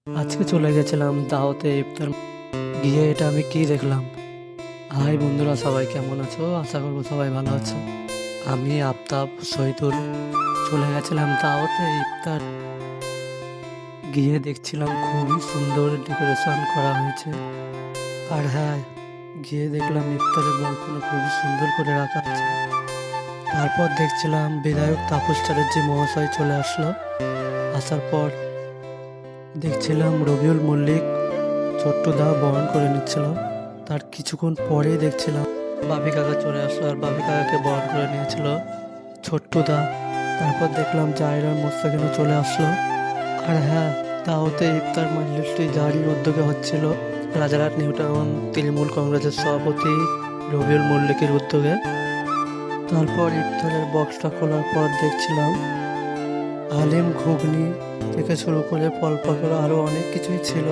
আজকে চলে গেছিলাম দাওয়াতে ইফতার। গিয়ে এটা আমি কি দেখলাম। হাই বন্ধুরা, সবাই কেমন আছো? আশা করবো সবাই ভালো আছো। আমি আফতাব শহীদুল চলে গেছিলাম দাওয়াতে ইফতার। গিয়ে দেখছিলাম খুবই সুন্দর ডেকোরেশন করা হয়েছে। আর হ্যাঁ, গিয়ে দেখলাম ইফতারের বলগুলো খুবই সুন্দর করে রাখা আছে। তারপর দেখছিলাম বিধায়ক তাপস চ্যাটার্জি মহাশয় চলে আসলো। আসার পর দেখছিলাম রবিউল মল্লিক ছোট্টদা বরণ করে নিচ্ছিল। তার কিছুক্ষণ পরেই দেখছিলাম বাপি কাকা চলে আসলো আর বাপি কাকাকে বরণ করে নিয়েছিল ছোট্টদা। তারপর দেখলাম জায়রার মোস্তাকিনও চলে আসলো। আর হ্যাঁ, দাওয়াতে ইফতার মজলিসটি জারির উদ্যোগে হচ্ছিল রাজারহাট নিউ টাউন তৃণমূল কংগ্রেসের সভাপতি রবিউল মল্লিকের উদ্যোগে। তারপর ইফতারের বক্সটা খোলার পর দেখছিলাম হালিম ঘুগনি থেকে শুরু করে ফল পাকড় আরও অনেক কিছুই ছিল।